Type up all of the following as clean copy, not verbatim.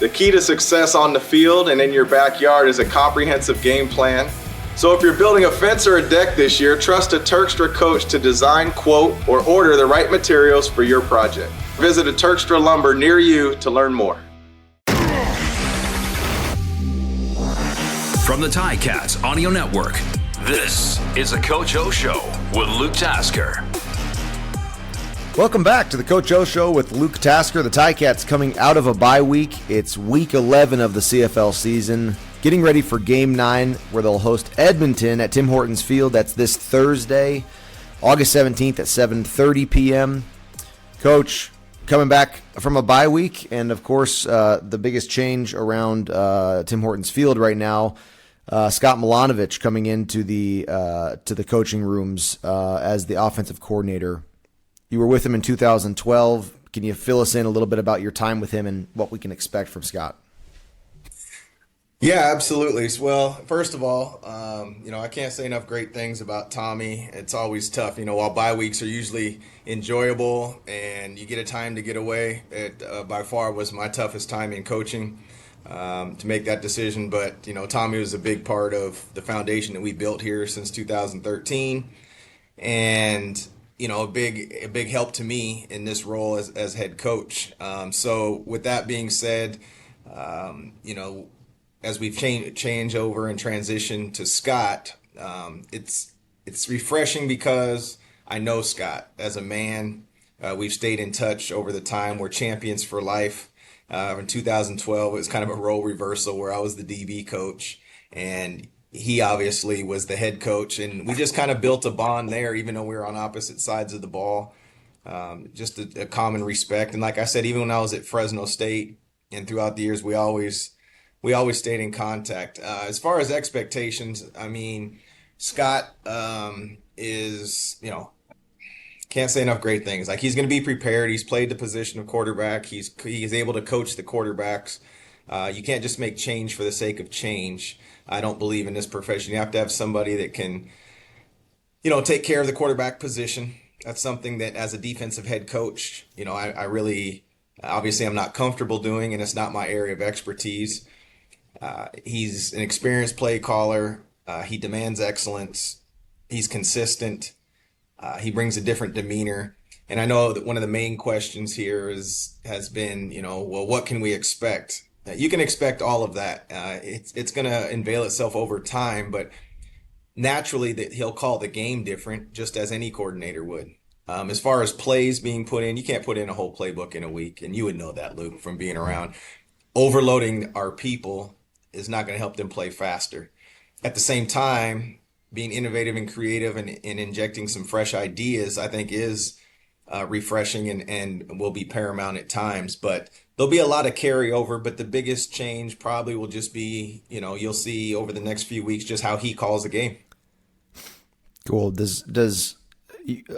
The key to success on the field and in your backyard is a comprehensive game plan. So if you're building a fence or a deck this year, trust a Turkstra coach to design, quote, or order the right materials for your project. Visit a Turkstra Lumber near you to learn more. From the Ticats Audio Network, this is the Coach O Show with Luke Tasker. Welcome back to the Coach O Show with Luke Tasker. The Ticats coming out of a bye week. It's week 11 of the CFL season, getting ready for Game 9, where they'll host Edmonton at Tim Hortons Field. That's this Thursday, August 17th at 7:30 p.m. Coach, coming back from a bye week, and of course, the biggest change around Tim Hortons Field right now, Scott Milanovich coming into the coaching rooms as the offensive coordinator. You were with him in 2012. Can you fill us in a little bit about your time with him and what we can expect from Scott? Yeah, absolutely. Well, first of all, I can't say enough great things about Tommy. It's always tough. While bye weeks are usually enjoyable and you get a time to get away, it by far was my toughest time in coaching to make that decision. But, Tommy was a big part of the foundation that we built here since 2013. And a big help to me in this role as head coach. So with that being said, as we've changed over and transitioned to Scott, it's refreshing because I know Scott as a man. We've stayed in touch over the time. We're champions for life. In 2012, it was kind of a role reversal where I was the DB coach and he obviously was the head coach, and we just kind of built a bond there, even though we were on opposite sides of the ball. Just a common respect. And like I said, even when I was at Fresno State and throughout the years, we always stayed in contact. As far as expectations, Scott is, can't say enough great things. Like, he's going to be prepared. He's played the position of quarterback. He is able to coach the quarterbacks. You can't just make change for the sake of change. I don't believe in this profession. You have to have somebody that can, take care of the quarterback position. That's something that as a defensive head coach, I really, obviously I'm not comfortable doing, and it's not my area of expertise. He's an experienced play caller. He demands excellence. He's consistent. He brings a different demeanor. And I know that one of the main questions here has been, what can we expect? You can expect all of that. It's going to unveil itself over time, but naturally that he'll call the game different, just as any coordinator would. As far as plays being put in, you can't put in a whole playbook in a week, and you would know that, Luke, from being around. Overloading our people is not going to help them play faster. At the same time, being innovative and creative and injecting some fresh ideas, I think is refreshing and will be paramount at times. But there'll be a lot of carryover, but the biggest change probably will just be, you'll see over the next few weeks just how he calls the game. Cool.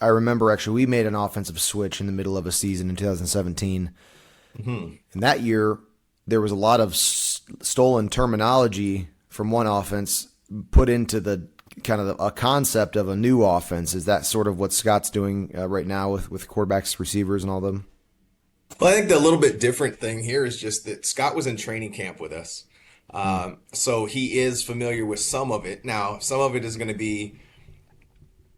I remember actually we made an offensive switch in the middle of a season in 2017. Mm-hmm. And that year there was a lot of stolen terminology from one offense put into the kind of a concept of a new offense. Is that sort of what Scott's doing right now with quarterbacks, receivers, and all them? Well, I think the little bit different thing here is just that Scott was in training camp with us. So he is familiar with some of it. Now, some of it is going to be,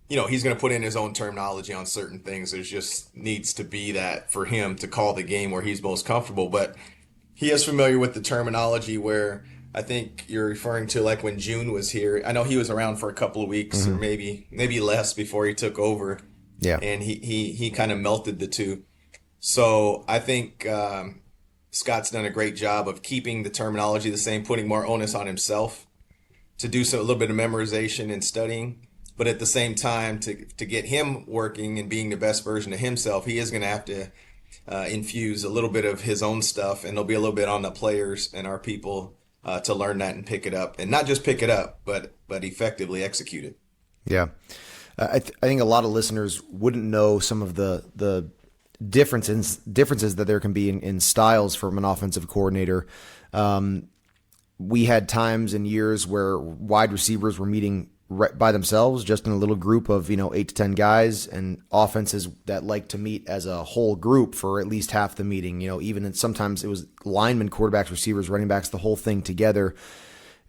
he's going to put in his own terminology on certain things. There just needs to be that for him to call the game where he's most comfortable. But he is familiar with the terminology where I think you're referring to, like when June was here. I know he was around for a couple of weeks or maybe less before he took over. Yeah. And he kind of melted the two. So I think Scott's done a great job of keeping the terminology the same, putting more onus on himself to do a little bit of memorization and studying. But at the same time, to get him working and being the best version of himself, he is going to have to infuse a little bit of his own stuff, and there'll be a little bit on the players and our people to learn that and pick it up. And not just pick it up, but effectively execute it. Yeah. I think a lot of listeners wouldn't know some of the differences that there can be in styles from an offensive coordinator. We had times and years where wide receivers were meeting right by themselves, just in a little group of 8 to 10 guys, and offenses that like to meet as a whole group for at least half the meeting. Even sometimes it was linemen, quarterbacks, receivers, running backs, the whole thing together.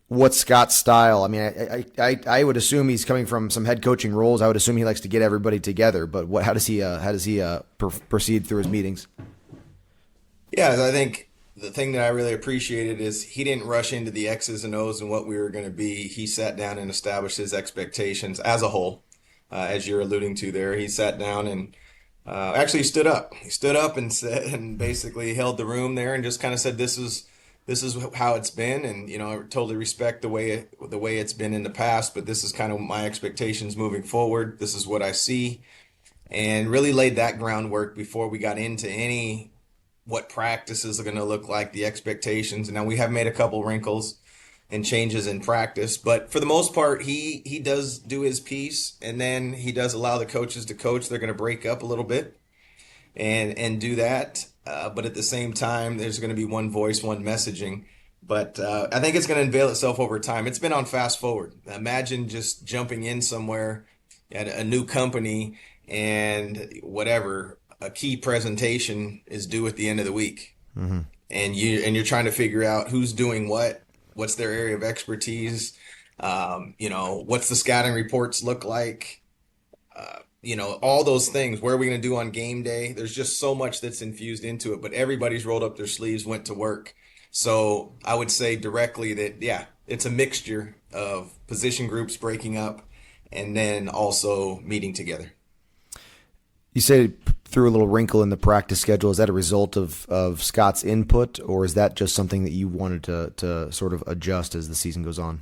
What's Scott's style? I mean, I would assume he's coming from some head coaching roles. I would assume he likes to get everybody together. But how does he proceed through his meetings? Yeah, I think the thing that I really appreciated is he didn't rush into the X's and O's and what we were going to be. He sat down and established his expectations as a whole, as you're alluding to there. He sat down and actually stood up. He stood up and said, and basically held the room there and just kind of said, "This is how it's been, and I totally respect the way it's been in the past, but this is kind of my expectations moving forward. This is what I see," and really laid that groundwork before we got into any what practices are going to look like, the expectations. And now we have made a couple wrinkles and changes in practice, but for the most part, he does do his piece, and then he does allow the coaches to coach. They're going to break up a little bit and do that. But at the same time, there's going to be one voice, one messaging. But I think it's going to unveil itself over time. It's been on fast forward. Imagine just jumping in somewhere at a new company and whatever, a key presentation is due at the end of the week. Mm-hmm. And you're trying to figure out who's doing what's their area of expertise, what's the scouting reports look like, all those things. Where are we going to do on game day? There's just so much that's infused into it, but everybody's rolled up their sleeves, went to work. So I would say directly that, yeah, it's a mixture of position groups breaking up and then also meeting together. You say threw a little wrinkle in the practice schedule. Is that a result of Scott's input, or is that just something that you wanted to sort of adjust as the season goes on?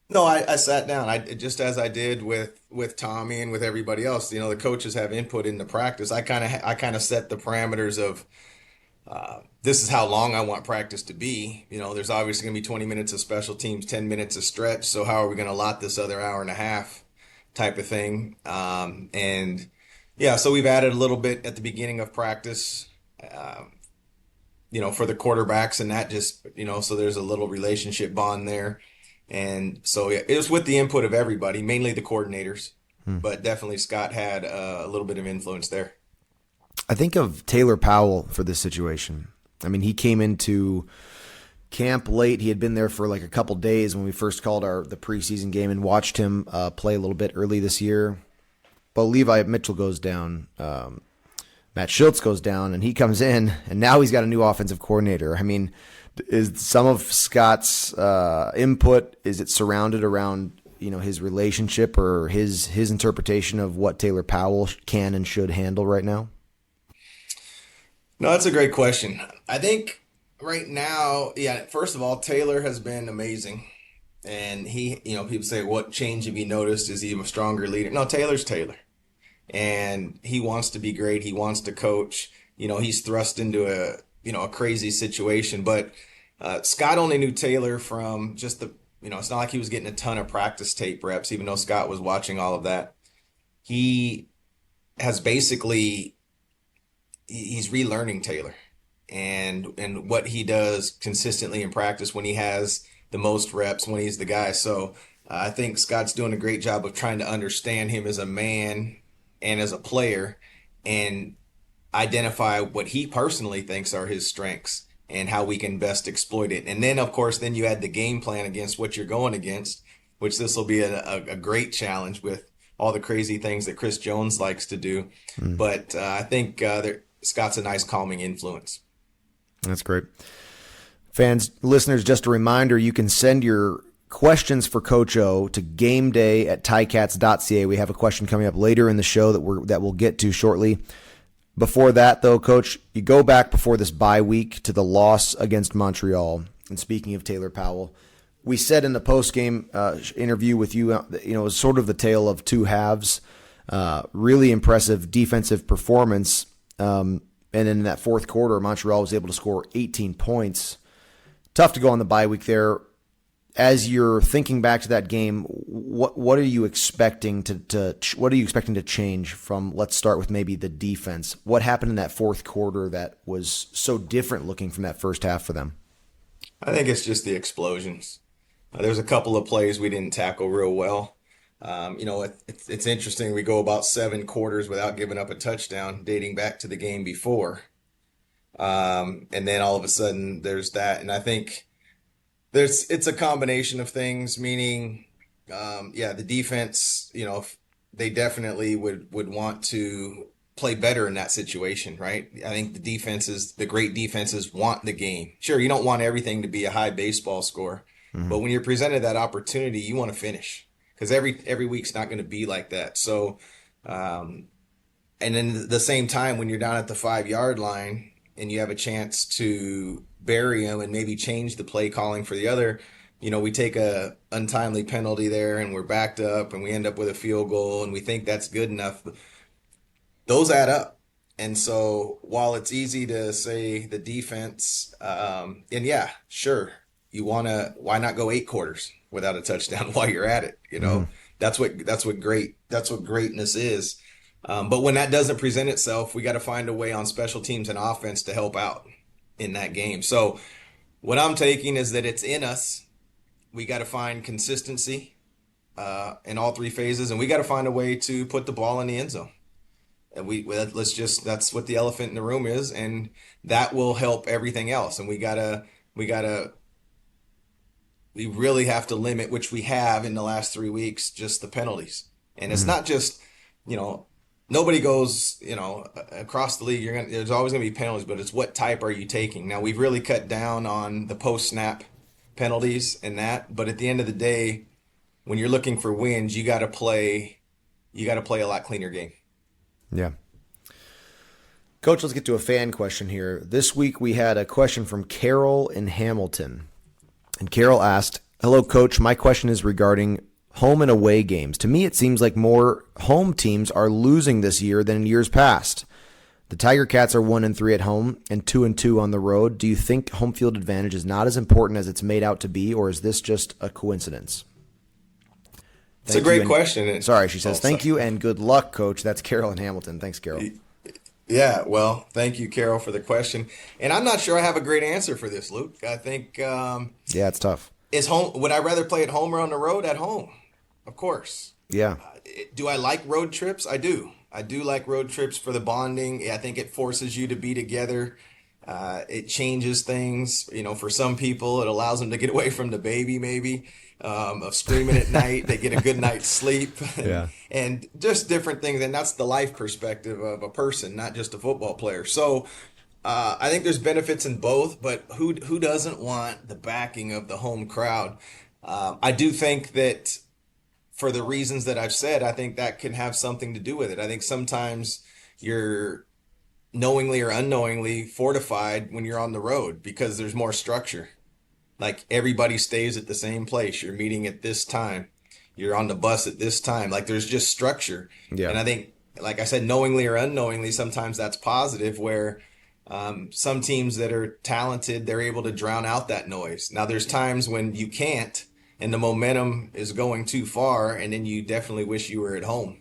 No, I sat down. I just as I did with Tommy and with everybody else. The coaches have input into practice. I kind of set the parameters of this is how long I want practice to be. There's obviously going to be 20 minutes of special teams, 10 minutes of stretch. So how are we going to allot this other hour and a half type of thing? And yeah, so we've added a little bit at the beginning of practice, for the quarterbacks, and that just so there's a little relationship bond there. And so yeah, it was with the input of everybody, mainly the coordinators, but definitely Scott had a little bit of influence there. I think of Taylor Powell for this situation. I mean, he came into camp late. He had been there for like a couple days when we first called the preseason game and watched him play a little bit early this year. But Levi Mitchell goes down. Matt Schultz goes down, and he comes in, and now he's got a new offensive coordinator. I mean, is some of Scott's input, is it surrounded around his relationship or his interpretation of what Taylor Powell can and should handle right now? No, that's a great question. I think right now, yeah, first of all, Taylor has been amazing. And he, people say, what change have you noticed? Is he a stronger leader? No, Taylor's Taylor. And he wants to be great. He wants to coach. He's thrust into a crazy situation. But Scott only knew Taylor from just it's not like he was getting a ton of practice tape reps, even though Scott was watching all of that. He has basically, he's relearning Taylor and what he does consistently in practice when he has the most reps, when he's the guy. So I think Scott's doing a great job of trying to understand him as a man and as a player and identify what he personally thinks are his strengths and how we can best exploit it. And then, of course, then you add the game plan against what you're going against, which this will be a great challenge with all the crazy things that Chris Jones likes to do. But I think Scott's a nice calming influence. That's great. Fans, listeners, just a reminder, you can send your questions for Coach O to gameday@ticats.ca. We have a question coming up later in the show that we'll get to shortly. Before that, though, Coach, you go back before this bye week to the loss against Montreal. And speaking of Taylor Powell, we said in the post-game interview with you, it was sort of the tale of two halves. Really impressive defensive performance. And in that fourth quarter, Montreal was able to score 18 points. Tough to go on the bye week there. As you're thinking back to that game, what are you expecting to change from? Let's start with maybe the defense. What happened in that fourth quarter that was so different looking from that first half for them? I think it's just the explosions. There's a couple of plays we didn't tackle real well. It's interesting. We go about 7 quarters without giving up a touchdown, dating back to the game before. And then all of a sudden there's that. And I think it's a combination of things, meaning, the defense, they definitely would want to play better in that situation, right? I think the great defenses want the game. Sure, you don't want everything to be a high baseball score, but when you're presented that opportunity, you want to finish, because every week's not going to be like that. So, and then at the same time, when you're down at the 5-yard line and you have a chance to bury them and maybe change the play calling for the other, we take a untimely penalty there and we're backed up and we end up with a field goal and we think that's good enough. Those add up. And so while it's easy to say the defense, and yeah, sure, why not go 8 quarters without a touchdown while you're at it? That's what greatness is. But when that doesn't present itself, we got to find a way on special teams and offense to help out in that game. So what I'm taking is that it's in us. We got to find consistency in all 3 phases, and we got to find a way to put the ball in the end zone. And that's what the elephant in the room is, and that will help everything else. And we really have to limit, which we have in the last 3 weeks, just the penalties. And it's not just, nobody goes, across the league. There's always going to be penalties, but it's what type are you taking? Now, we've really cut down on the post-snap penalties and that, but at the end of the day, when you're looking for wins, you got to play a lot cleaner game. Yeah. Coach, let's get to a fan question here. This week we had a question from Carol in Hamilton. And Carol asked, "Hello, Coach. My question is regarding home and away games. To me, it seems like more home teams are losing this year than in years past. The Tiger Cats are 1-3 at home and 2-2 on the road. Do you think home field advantage is not as important as it's made out to be, or is this just a coincidence?" It's a great question. Sorry, she says, "Thank you and good luck, Coach." That's Carol in Hamilton. Thanks, Carol. Yeah, well, thank you, Carol, for the question. And I'm not sure I have a great answer for this, Luke. I think it's tough. Would I rather play at home or on the road? At home, of course. Yeah. Do I like road trips? I do. I do like road trips for the bonding. I think it forces you to be together. It changes things. For some people, it allows them to get away from the baby, maybe, of screaming at night. They get a good night's sleep. And just different things. And that's the life perspective of a person, not just a football player. So I think there's benefits in both, but who doesn't want the backing of the home crowd? I do think that for the reasons that I've said, I think that can have something to do with it. I think sometimes you're knowingly or unknowingly fortified when you're on the road because there's more structure. Like everybody stays at the same place. You're meeting at this time. You're on the bus at this time. Like there's just structure. Yeah. And I think, like I said, knowingly or unknowingly, sometimes that's positive where some teams that are talented, they're able to drown out that noise. Now there's times when you can't and the momentum is going too far, and then you definitely wish you were at home.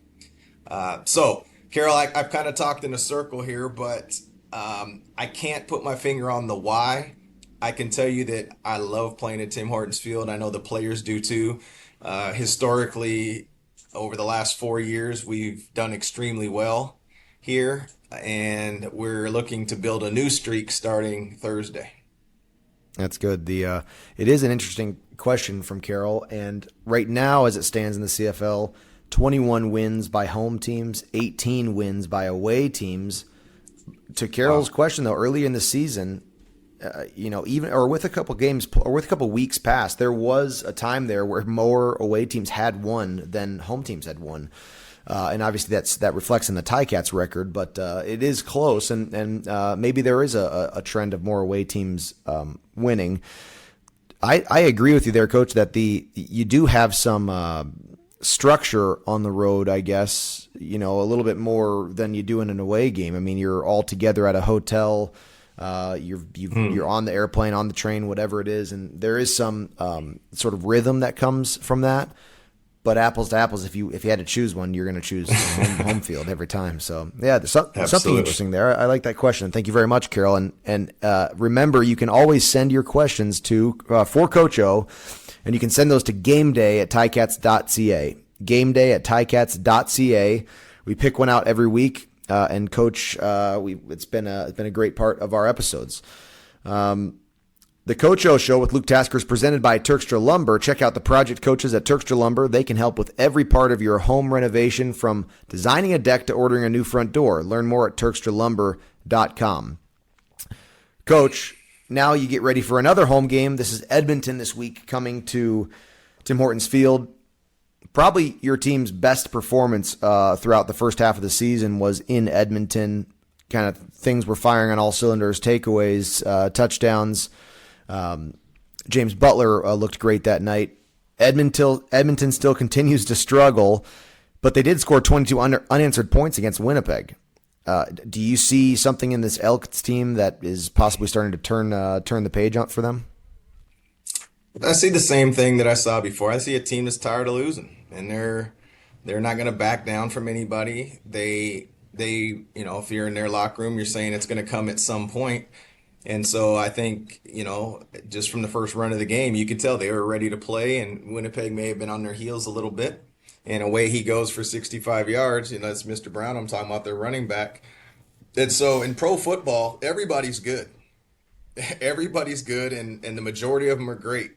So, Carol, I've kind of talked in a circle here, but I can't put my finger on the why. I can tell you that I love playing at Tim Hortons Field. I know the players do too. Historically, over the last 4 years, we've done extremely well here, and we're looking to build a new streak starting Thursday. That's good. It is an interesting question from Carol, and right now, as it stands in the CFL, 21 wins by home teams, 18 wins by away teams. To Carol's question, though, early in the season, even or with a couple games or with a couple weeks past, there was a time there where more away teams had won than home teams had won. And obviously that reflects in the Ticats record, but it is close, and maybe there is a trend of more away teams winning. I agree with you there, Coach, that you do have some structure on the road, I guess, a little bit more than you do in an away game. I mean, you're all together at a hotel, you're on the airplane, on the train, whatever it is, and there is some sort of rhythm that comes from that. But apples to apples, if you had to choose one, you're going to choose home field every time. So yeah, there's something interesting there. I like that question. Thank you very much, Carol. And remember, you can always send your questions to for Coach O, and you can send those to gameday@ticats.ca. gameday at ticats.ca. We pick one out every week, and Coach, it's been a great part of our episodes. The Coach O Show with Luke Tasker is presented by Turkstra Lumber. Check out the project coaches at Turkstra Lumber. They can help with every part of your home renovation, from designing a deck to ordering a new front door. Learn more at turkstralumber.com. Coach, now you get ready for another home game. This is Edmonton this week, coming to Tim Hortons Field. Probably your team's best performance throughout the first half of the season was in Edmonton. Kind of things were firing on all cylinders, takeaways, touchdowns. James Butler looked great that night. Edmonton still continues to struggle, but they did score 22 unanswered points against Winnipeg. Do you see something in this Elks team that is possibly starting to turn the page up for them? I see the same thing that I saw before. I see a team that's tired of losing, and they're not going to back down from anybody. They if you're in their locker room, you're saying it's going to come at some point. And so I think, just from the first run of the game, you could tell they were ready to play, and Winnipeg may have been on their heels a little bit. And away he goes for 65 yards. It's Mr. Brown. I'm talking about their running back. And so in pro football, everybody's good. Everybody's good, and the majority of them are great.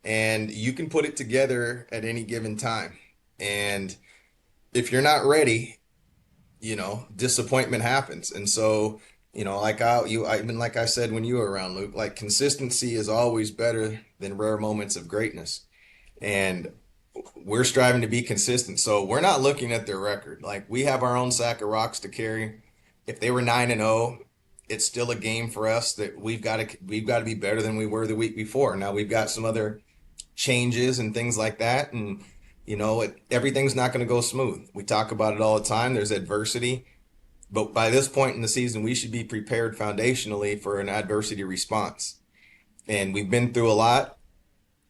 And you can put it together at any given time. And if you're not ready, disappointment happens. And so, like I said when you were around, Luke, like, consistency is always better than rare moments of greatness. And we're striving to be consistent. So we're not looking at their record. Like, we have our own sack of rocks to carry. If they were 9-0, it's still a game for us that we've got to be better than we were the week before. Now we've got some other changes and things like that, and everything's not going to go smooth. We talk about it all the time. There's adversity, but by this point in the season, we should be prepared foundationally for an adversity response. And we've been through a lot,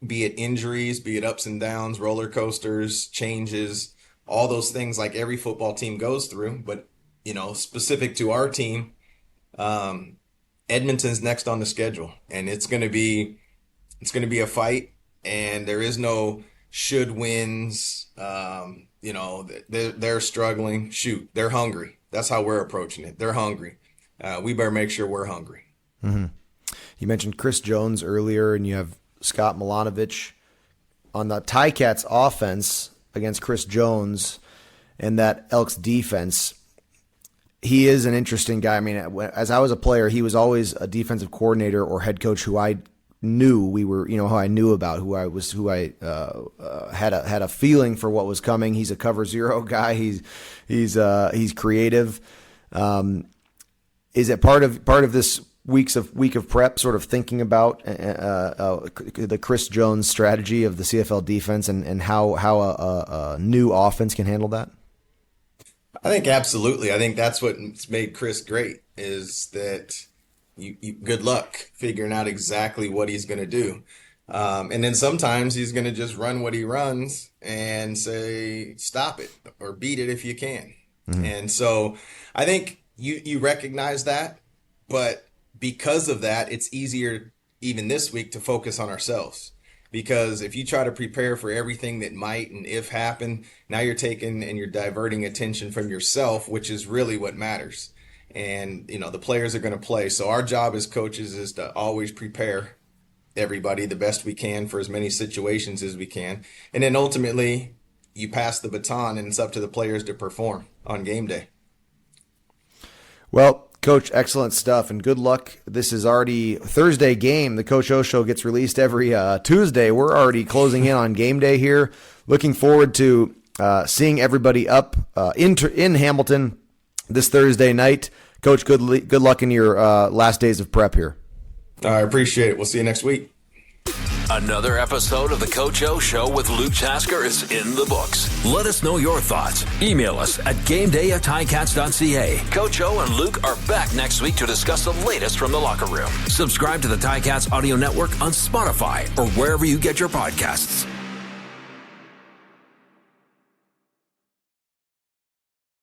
be it injuries, be it ups and downs, roller coasters, changes, all those things like every football team goes through. But, specific to our team, Edmonton's next on the schedule, and it's going to be a fight, and there is no should wins. They're struggling. Shoot, they're hungry. That's how we're approaching it. They're hungry. We better make sure we're hungry. Mm-hmm. You mentioned Chris Jones earlier, and you have Scott Milanovich on the Ticats offense against Chris Jones and that Elks defense. He is an interesting guy. I mean, as I was a player, he was always a defensive coordinator or head coach who I knew who I knew about, who I had a feeling for what was coming. He's a cover zero guy. He's creative. Is it part of this week of prep, sort of thinking about the Chris Jones strategy of the CFL defense and how a new offense can handle that? I think absolutely. I think that's what's made Chris great, is that you good luck figuring out exactly what he's going to do. And then sometimes he's going to just run what he runs and say, stop it or beat it if you can. Mm-hmm. And so I think you recognize that, but because of that, it's easier even this week to focus on ourselves. Because if you try to prepare for everything that might and if happen, now you're taking and you're diverting attention from yourself, which is really what matters. And, the players are going to play. So our job as coaches is to always prepare everybody the best we can for as many situations as we can. And then ultimately you pass the baton, and it's up to the players to perform on game day. Well, Coach, excellent stuff, and good luck. This is already Thursday game. The Coach O Show gets released every Tuesday. We're already closing in on game day here. Looking forward to seeing everybody up in Hamilton this Thursday night. Coach, good luck in your last days of prep here. I appreciate it. We'll see you next week. Another episode of the Coach O Show with Luke Tasker is in the books. Let us know your thoughts. Email us at gameday@ticats.ca. Coach O and Luke are back next week to discuss the latest from the locker room. Subscribe to the Ticats Audio Network on Spotify or wherever you get your podcasts.